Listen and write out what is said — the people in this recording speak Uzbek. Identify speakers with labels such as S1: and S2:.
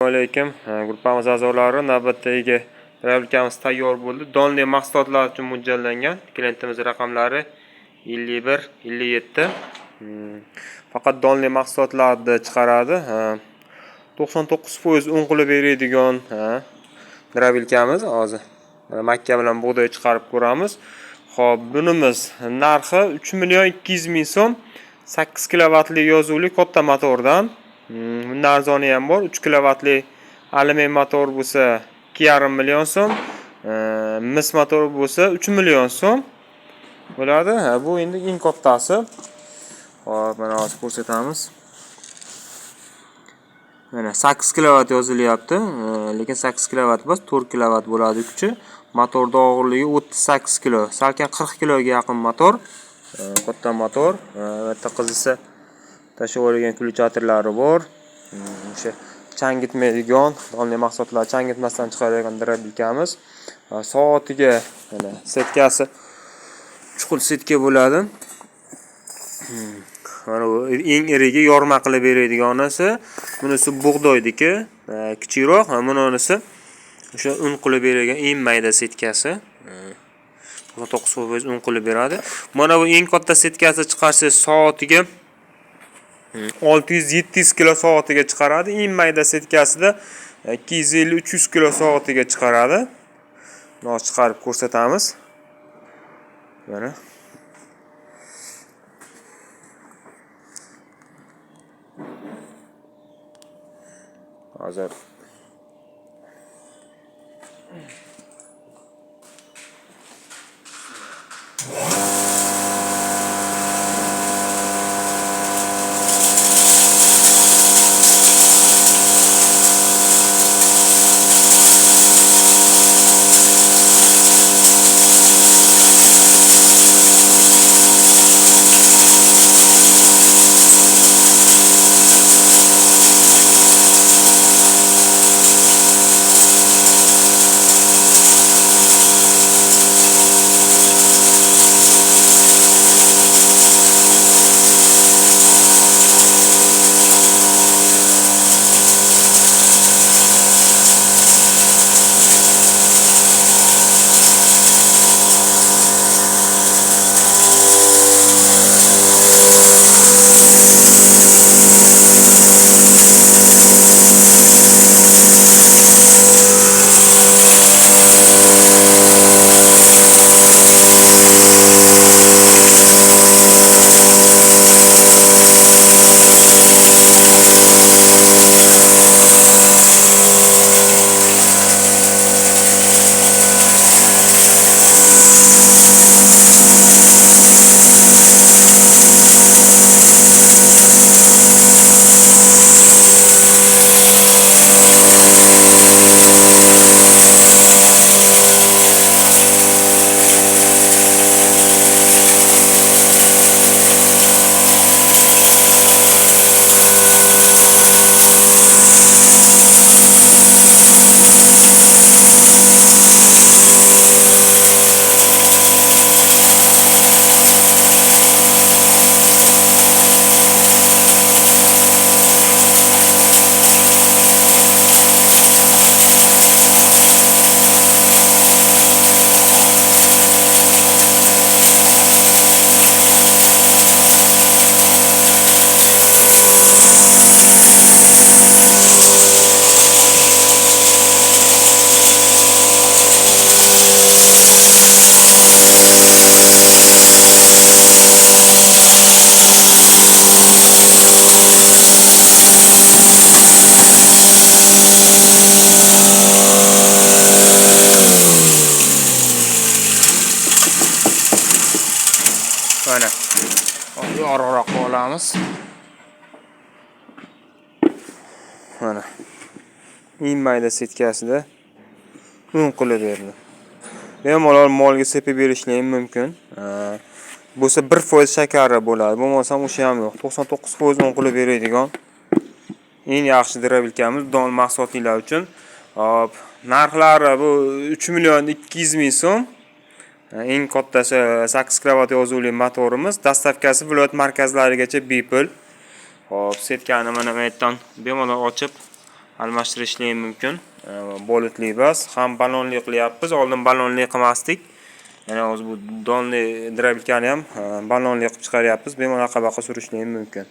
S1: Alaykum, gruppamiz a'zolari, navbatdagi rablikamiz tayyor bo'ldi. Donli mahsulotlar uchun mo'ljallangan. Klientimiz raqamlari 51, 57. Faqat donli mahsulotlarni chiqaradi. 99% un qilib beradigan rablikamiz hozir. Makka bilan bug'doy chiqarib ko'ramiz. Xo'p, bunimiz narxi 3 million 200 ming so'm. 8 kilovatli yozuvli katta motordan. Bundan arzoni ham bor. 3 kilovatli alyumin motor bo'lsa 2,5 million so'm, mis motor bo'lsa 3 million so'm bo'ladi. Bu endi eng kattasi. Hop, mana hozir ko'rsatamiz. Mana 8 kilovat yozilyapti, lekin 8 kilovat emas, 4 kilovat bo'ladi kuchi. Motorning og'irligi 38 kilo, salkam 40 kiloga yaqin motor. Katta motor. Bitta qizisi tashib olgan kulchatorlari bor. O'sha changitmaydigan, donli mahsulotlar changitmasdan chiqaradigan rablikamiz. Soatiga mana setkasi chuqur setka bo'ladi. Mana bu eng irigi yorma qilib beradiganisi. Bunisi bug'doydiki, kichikroq, bunisi o'sha un qilib beradigan eng mayda setkasi. 9% un qilib beradi. Mana bu eng katta setkasi chiqarsa soatiga 600-700 kilo soatiga chiqaradi. Eng mayda setkasida 250-300 kilo soatiga chiqaradi. Buni chiqarib ko'rsatamiz. Mana. Hozir mana yorroq olamiz. Mana eng mayda setkasida un qilib berdi. Bemalol molga sepib berishlar ham mumkin. Bo'lsa 1% shakari bo'ladi. Bo'lmasa o'sha ham yo'q. 99% un qilib beradigan eng yaxshi rablikamiz don mahsulotlar uchun. Hop, narxlari bu 3 million 200 ming so'm. Eng kattasi 8 kilovat yozuvli motorimiz. Dastavkasi viloyat markazlarigacha bepul. Hop, setkani mana bu yerdan bemalol ochib almashtirishlar ham mumkin. Bolutli bas, ham balonli qilyapmiz. Oldin balonli qilmasdik. Yana hozir bu donli drablikani ham balonli qilib chiqaryapmiz. Bemalol qabaqa surishlar ham mumkin.